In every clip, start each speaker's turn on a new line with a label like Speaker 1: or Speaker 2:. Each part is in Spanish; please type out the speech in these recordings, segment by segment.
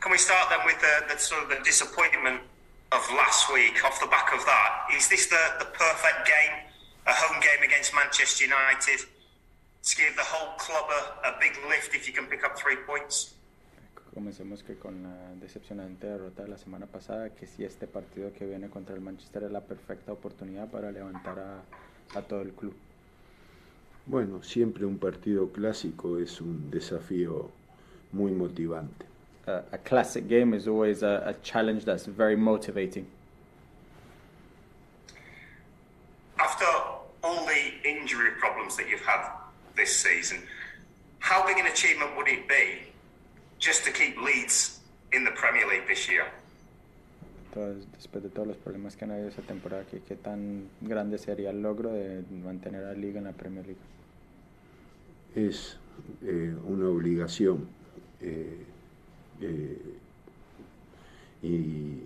Speaker 1: Can we start then with the sort of the disappointment of last week? Off the back of that, is this the perfect game, a home game against Manchester United, to give the whole club a big lift if you can pick up 3 points?
Speaker 2: Comencemos que con la decepcionante derrota de la semana pasada, que si este partido que viene contra el Manchester es la perfecta oportunidad para levantar a todo el club.
Speaker 3: Bueno, siempre un partido clásico es un desafío muy motivante.
Speaker 2: A classic game is always a challenge that's very motivating.
Speaker 1: After all the injury problems that you've had this season, how big an achievement would it be just to keep Leeds in the Premier League this year?
Speaker 2: Entonces, después de todos los problemas que han habido esta temporada, ¿qué tan grande sería el logro de mantener a la Liga en la Premier League?
Speaker 3: Es una obligación y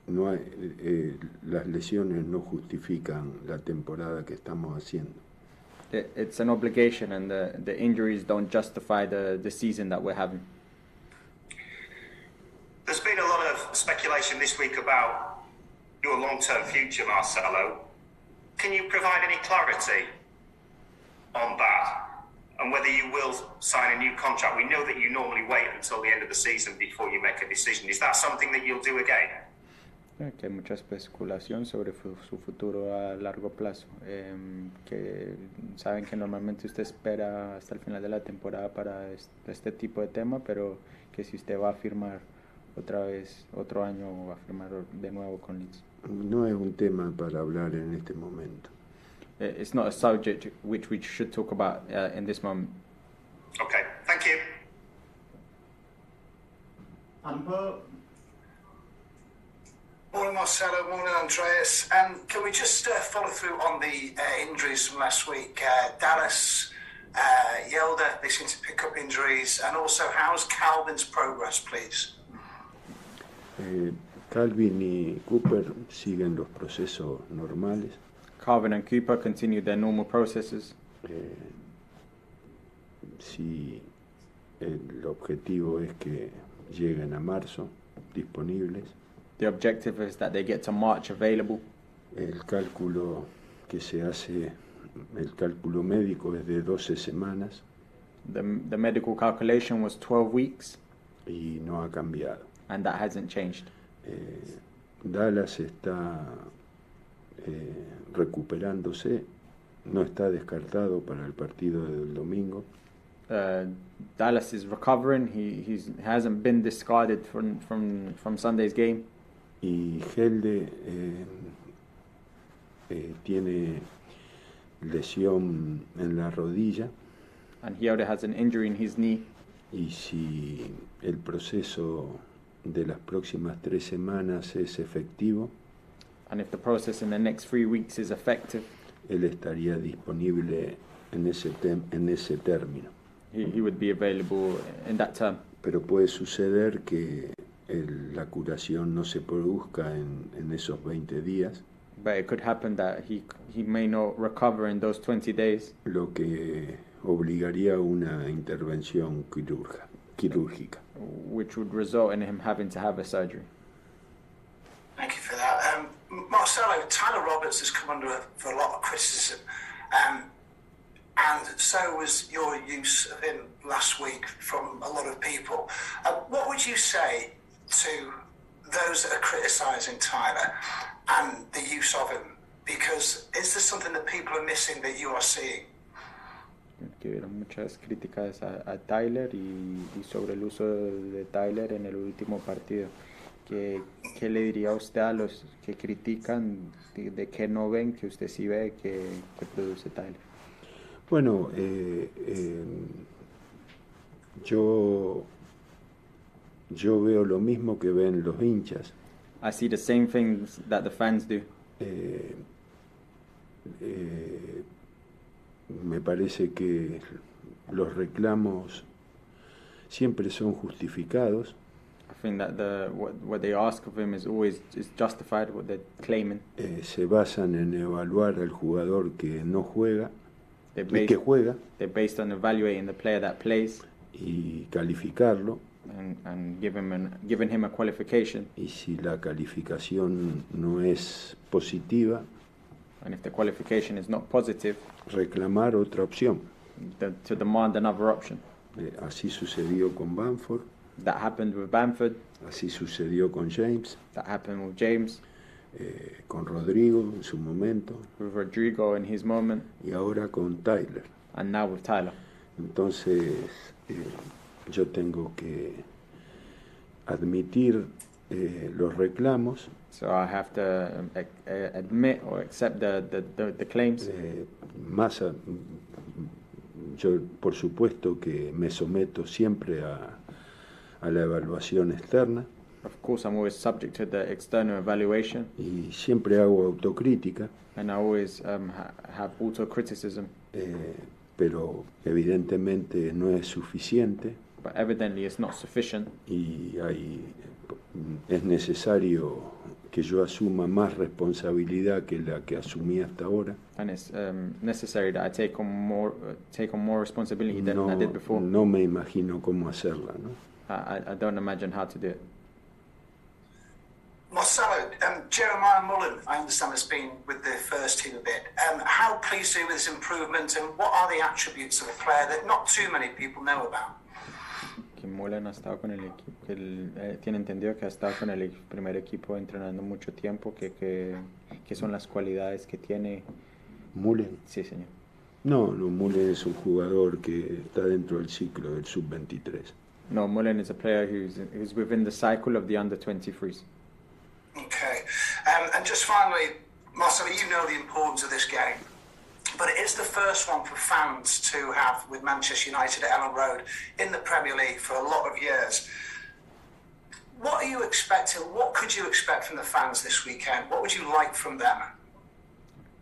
Speaker 3: no hay, las lesiones no justifican la temporada que estamos haciendo.
Speaker 2: It's an obligation, and the injuries don't justify the season that we're having.
Speaker 1: There's been a lot of speculation this week about your long-term future, Marcelo. Can you provide any clarity on that and whether you will sign a new contract? We know that you normally wait until the end of the season before you make a decision. Is that something that you'll do again?
Speaker 2: Que hay mucha especulación sobre su futuro a largo plazo, que saben que normalmente usted espera hasta el final de la temporada para este tipo de tema, pero que si usted va a firmar otra vez otro año o va a firmar de nuevo con Leeds.
Speaker 3: No es un tema para hablar en este momento.
Speaker 2: It's not a subject which we should talk about in this moment.
Speaker 1: Okay, thank you.
Speaker 4: Morning Marcelo, morning Andreas. Can we just follow through on the injuries from last week? Dallas, Yelda, they seem to pick up injuries. And also, how's Calvin's progress, please?
Speaker 3: Calvin y Cooper siguen los procesos normales.
Speaker 2: Calvin and Cooper continue their normal processes.
Speaker 3: Si el objetivo es que lleguen a marzo disponibles.
Speaker 2: The objective is that they get to March available.
Speaker 3: El cálculo que se hace, el cálculo médico es de 12 semanas.
Speaker 2: The medical calculation was 12 weeks.
Speaker 3: Y no ha cambiado.
Speaker 2: And that hasn't changed.
Speaker 3: Dallas está recuperándose, no está descartado para el partido del domingo.
Speaker 2: Dallas is recovering. He hasn't been discarded from Sunday's game.
Speaker 3: Y Gelde tiene lesión en la rodilla.
Speaker 2: And he already has an injury in his knee.
Speaker 3: Y si el proceso de las próximas 3 semanas es efectivo,
Speaker 2: and if the process in the next 3 weeks is effective,
Speaker 3: él estaría disponible en ese término.
Speaker 2: He would be available in that term.
Speaker 3: Pero puede suceder que la curación no se produzca en esos 20 días.
Speaker 2: But it could happen that he may not recover in those 20 days.
Speaker 3: Lo que obligaría a una intervención quirúrgica.
Speaker 2: Which would result in him having to have a surgery.
Speaker 4: Thank you for that. Marcelo, Tyler Roberts has come under for a lot of criticism. And so was your use of him last week from a lot of people. What would you say to those that are criticising Tyler and the use of him? Because is there something that people are missing that you are seeing?
Speaker 2: Que hubieron muchas críticas a Tyler y sobre el uso de Tyler en el último partido. ¿Qué le diría usted a los que critican de que no ven, que usted sí ve que produce Tyler?
Speaker 3: Bueno, yo veo lo mismo que ven los hinchas.
Speaker 2: I see the same things that the fans do.
Speaker 3: Me parece que los reclamos siempre son justificados.
Speaker 2: I think that what they ask of him is always justified, what they're claiming.
Speaker 3: Se basan en evaluar al jugador que no juega, que juega.
Speaker 2: They're based on evaluating the player that plays.
Speaker 3: Y calificarlo.
Speaker 2: and giving him a qualification.
Speaker 3: Y si la calificación no es positiva,
Speaker 2: And if the qualification is not positive,
Speaker 3: reclamar otra opción.
Speaker 2: to demand another option.
Speaker 3: Así sucedió con Bamford,
Speaker 2: That happened with Bamford.
Speaker 3: así sucedió con James,
Speaker 2: That happened with James,
Speaker 3: con Rodrigo en su momento
Speaker 2: with Rodrigo in his moment,
Speaker 3: y ahora con Tyler.
Speaker 2: and now with Tyler.
Speaker 3: Entonces yo tengo que admitir los reclamos,
Speaker 2: So I have to admit or accept the claims.
Speaker 3: Yo por supuesto que me someto siempre a la evaluación externa
Speaker 2: Of course, I'm always subject to the external evaluation,
Speaker 3: y siempre hago autocrítica,
Speaker 2: and I always have auto-criticism,
Speaker 3: pero evidentemente no es suficiente
Speaker 2: but evidently it's not sufficient,
Speaker 3: y es necesario que yo asuma más responsabilidad que la que asumí hasta ahora.
Speaker 2: and it's necessary that I take on more responsibility than I did before.
Speaker 3: No me imagino cómo hacerla, ¿no?
Speaker 2: I don't imagine how to do it.
Speaker 4: Marcelo, Jeremiah Mullen, I understand, has been with the first team a bit. How pleased are you with his improvement, and what are the attributes of a player that not too many people know about?
Speaker 2: Que Mullen ha estado con el equipo, que él tiene entendido que ha estado con el primer equipo entrenando mucho tiempo, que son las cualidades que tiene.
Speaker 3: Mullen.
Speaker 2: Sí, señor.
Speaker 3: No, Mullen es un jugador que está dentro del ciclo del sub-23.
Speaker 2: No, Mullen is a player who's within the cycle of the under-23s.
Speaker 4: Okay. And just finally, Marcelo, you know the importance of this game, but it is the first one for fans to have with Manchester United at Ellen Road in the Premier League for a lot of years. What are you expecting? What could you expect from the fans this weekend? What would you like from them?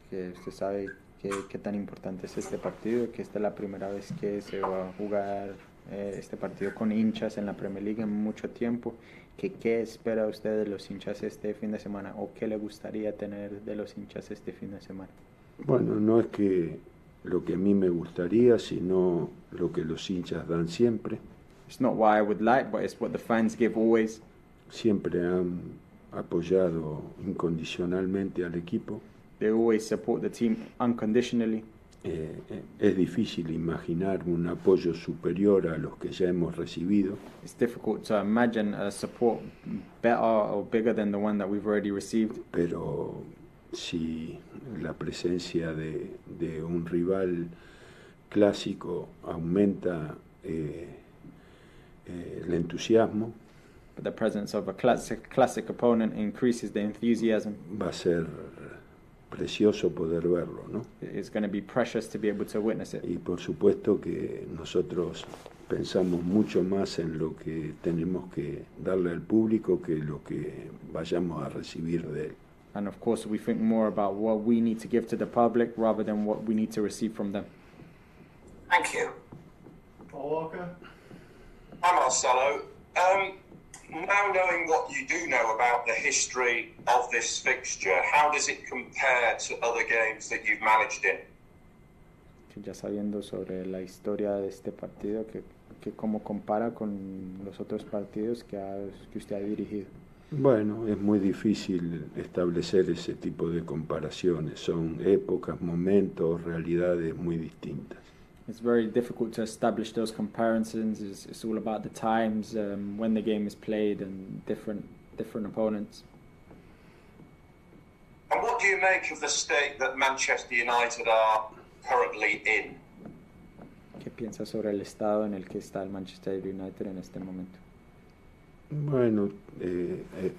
Speaker 2: Que usted sabe qué tan importante es este partido, que esta es la primera vez que se va a jugar este partido con hinchas en la Premier League en mucho tiempo. ¿Qué espera usted de los hinchas este fin de semana, o qué le gustaría tener de los hinchas este fin de semana?
Speaker 3: Bueno, no es que lo que a mí me gustaría, sino lo que los hinchas dan siempre.
Speaker 2: It's not what I would like, but it's what the fans give always.
Speaker 3: Siempre han apoyado incondicionalmente al equipo.
Speaker 2: They always support the team unconditionally.
Speaker 3: Es difícil imaginar un apoyo superior a los que ya hemos recibido.
Speaker 2: It's difficult to imagine a support better or bigger than the one that we've already received.
Speaker 3: Pero si la presencia de un rival clásico aumenta el entusiasmo,
Speaker 2: But the presence of a classic opponent increases the enthusiasm.
Speaker 3: va a ser precioso poder verlo, ¿no?
Speaker 2: It's going to be precious to be able to witness it.
Speaker 3: Y por supuesto que nosotros pensamos mucho más en lo que tenemos que darle al público que lo que vayamos a recibir de él.
Speaker 2: And of course, we think more about what we need to give to the public rather than what we need to receive from them.
Speaker 4: Thank you.
Speaker 5: Paul Walker.
Speaker 1: Hi, Marcelo. Now knowing what you do know about the history of this fixture, how does it compare to other games that you've managed in?
Speaker 2: Que ya sabiendo sobre la historia de este partido, que cómo compara con los otros partidos que usted ha dirigido.
Speaker 3: Bueno, es muy difícil establecer ese tipo de comparaciones. Son épocas, momentos, realidades muy distintas.
Speaker 2: It's very difficult to establish those comparisons. It's all about the times, when the game is played, and different opponents.
Speaker 1: And what do you make of the state that Manchester United are currently in?
Speaker 2: ¿Qué piensa sobre el estado en el que está el Manchester United en este momento?
Speaker 3: Bueno,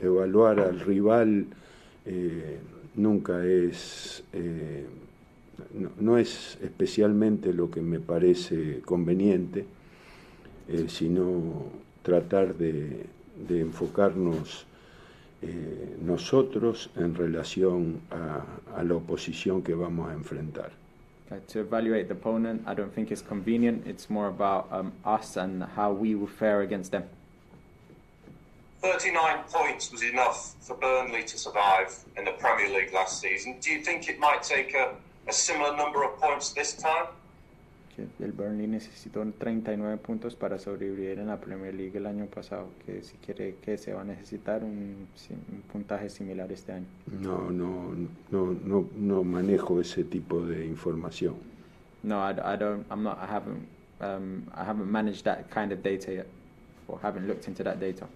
Speaker 3: evaluar al rival nunca es... no es especialmente lo que me parece conveniente, sino tratar de enfocarnos nosotros en relación a la oposición que vamos a enfrentar.
Speaker 2: To evaluate the opponent, I don't think it's convenient. It's more about us and how we will fare against them.
Speaker 1: 39 points was enough for Burnley to survive in the Premier League last season. Do you think it might take a similar number of points this time?
Speaker 2: que el Burnley necesitó 39 puntos para sobrevivir en la Premier League el año pasado, que si quiere que se va a necesitar un puntaje similar este año.
Speaker 3: No manejo ese tipo de información.
Speaker 2: No, I haven't managed that kind of data yet, or haven't looked into that data.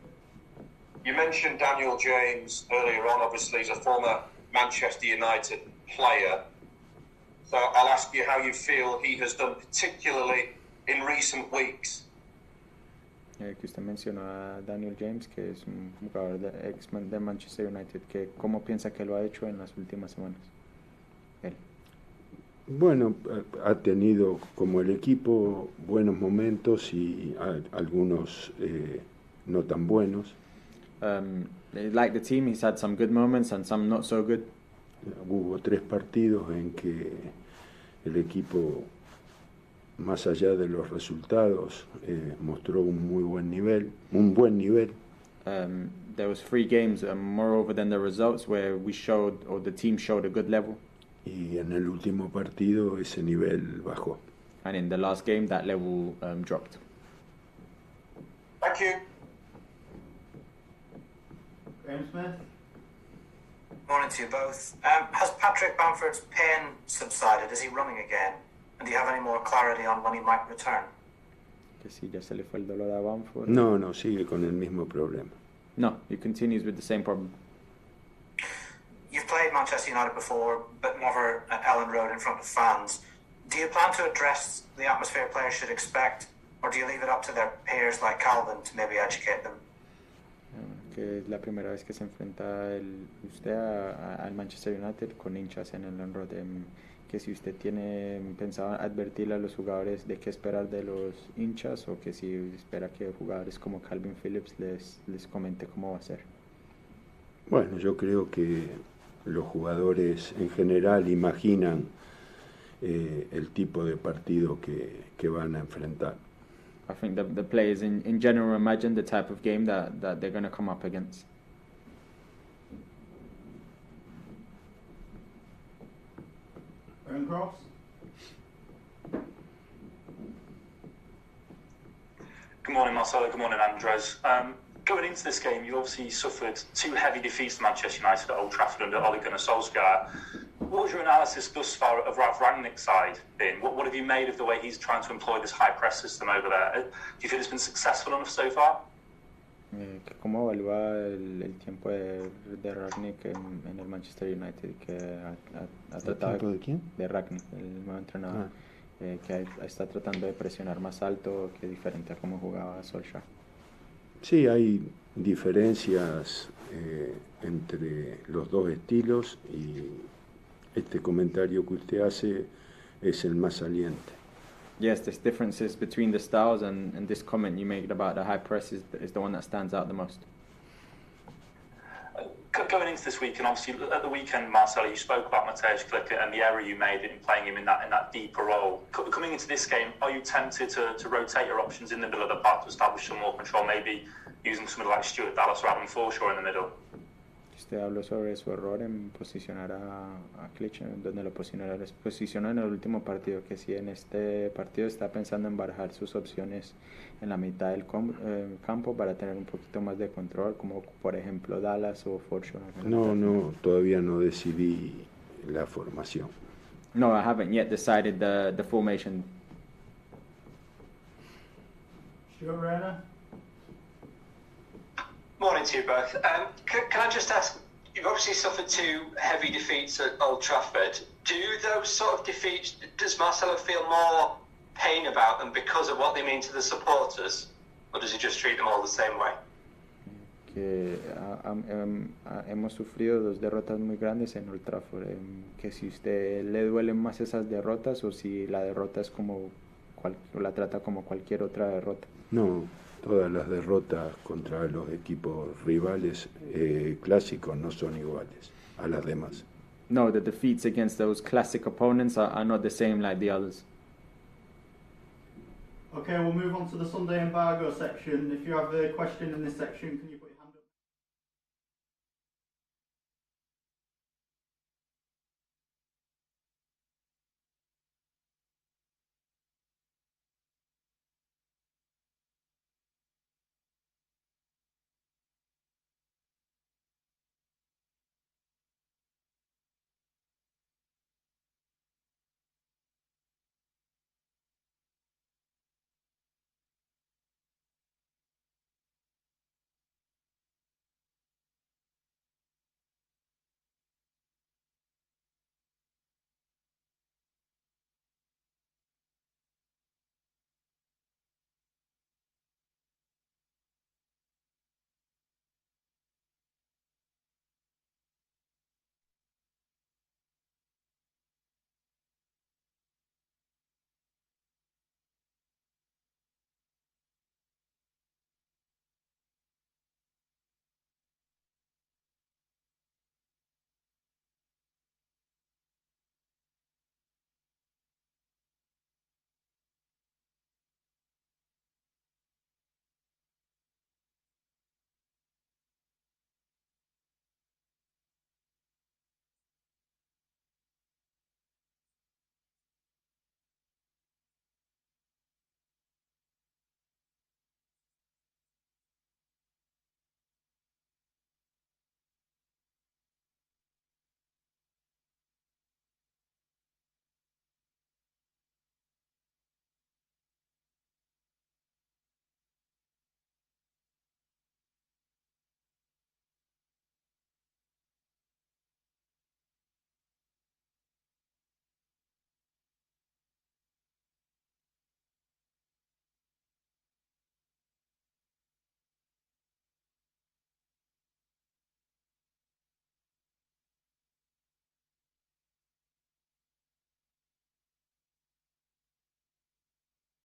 Speaker 6: You mentioned Daniel James earlier on. Obviously, he's a former Manchester United player. So I'll ask you how you feel he has done, particularly in recent weeks.
Speaker 2: Que usted mencionó a Daniel James, que es un jugador de Manchester United, que ¿cómo piensa que lo ha hecho en las últimas semanas? Él.
Speaker 3: Bueno, ha tenido como el equipo buenos momentos y algunos no tan buenos.
Speaker 2: Like the team, he's had some good moments and some not so good.
Speaker 3: Hubo 3 partidos en que el equipo, más allá de los resultados, mostró un buen nivel.
Speaker 2: There was 3 games, moreover than the results, where we showed, or the team showed a good level.
Speaker 3: Y en el último partido ese nivel bajó.
Speaker 2: And in the last game, that level dropped.
Speaker 6: Thank you.
Speaker 5: Graham Smith.
Speaker 4: Morning to you both. Has Patrick Bamford's pain subsided? Is he running again? And do you have any more clarity on when he might return?
Speaker 2: Que si ya se le fue el dolor a Bamford.
Speaker 3: No, sigue con el mismo problema.
Speaker 2: No, he continues with the same problem.
Speaker 4: You've played Manchester United before, but never at Ellen Road in front of fans. Do you plan to address the atmosphere players should expect, or do you leave it up to their peers like Calvin to maybe educate them?
Speaker 2: Que es la primera vez que se enfrenta usted al Manchester United con hinchas en el Ellen Road. Que si usted tiene pensado advertirle a los jugadores de qué esperar de los hinchas, o que si espera que jugadores como Calvin Phillips les comente cómo va a ser.
Speaker 3: Bueno, yo creo que los jugadores en general imaginan el tipo de partido que van a enfrentar.
Speaker 2: I think the players in general imagine the type of game that they're going to come up against.
Speaker 5: Aaron Cross.
Speaker 7: Good morning, Marcelo. Good morning, Andres. Going into this game, you obviously suffered 2 heavy defeats to Manchester United at Old Trafford under Ole Gunnar Solskjaer. What was your analysis thus far of Ralf Rangnick's side been? What have you made of the way he's trying to employ this high press system over there? Do you feel it's been successful enough so far?
Speaker 2: ¿Cómo evalúa el tiempo de Rangnick en el Manchester United, que ha tratado
Speaker 3: ¿El tiempo de quién?
Speaker 2: De Rangnick, el nuevo entrenador, que está tratando de presionar más alto, que diferente a cómo jugaba Solskjaer?
Speaker 3: Sí, hay diferencias entre los dos estilos, y este comentario que usted hace es el más saliente.
Speaker 2: Yes, there's differences between the styles, and this comment you made about the high press is the one that stands out the most.
Speaker 7: Going into this week, and obviously at the weekend, Marcelo, you spoke about Mateusz Kliker and the error you made in playing him in that deeper role. Coming into this game, are you tempted to rotate your options in the middle of the park to establish some more control, maybe using somebody like Stuart Dallas or Adam Forshaw in the middle?
Speaker 2: Usted habló sobre su error en posicionar a Klitschko, donde lo posicionó en el último partido, que si en este partido está pensando en barajar sus opciones en la mitad del campo para tener un poquito más de control, como por ejemplo Dallas o Forshaw.
Speaker 3: No, todavía no decidí la formación.
Speaker 2: No, I haven't yet decided the formation.
Speaker 5: Stuart Rayner.
Speaker 8: Morning to you both. Can I just ask, you've obviously suffered 2 heavy defeats at Old Trafford. Do those sort of defeats, does Marcelo feel more pain about them because of what they mean to the supporters, or does he just treat them all the same way?
Speaker 2: Que hemos sufrido 2 derrotas muy grandes en Old Trafford, que si usted le duelen más esas derrotas, o si la derrota es como la trata como cualquier otra derrota.
Speaker 3: No, todas las derrotas contra los equipos rivales clásicos no son iguales a las demás.
Speaker 2: No, the defeats against those classic opponents are not the same like the others.
Speaker 5: Okay, we'll move on to the Sunday embargo section. If you have a question in this section, can you put your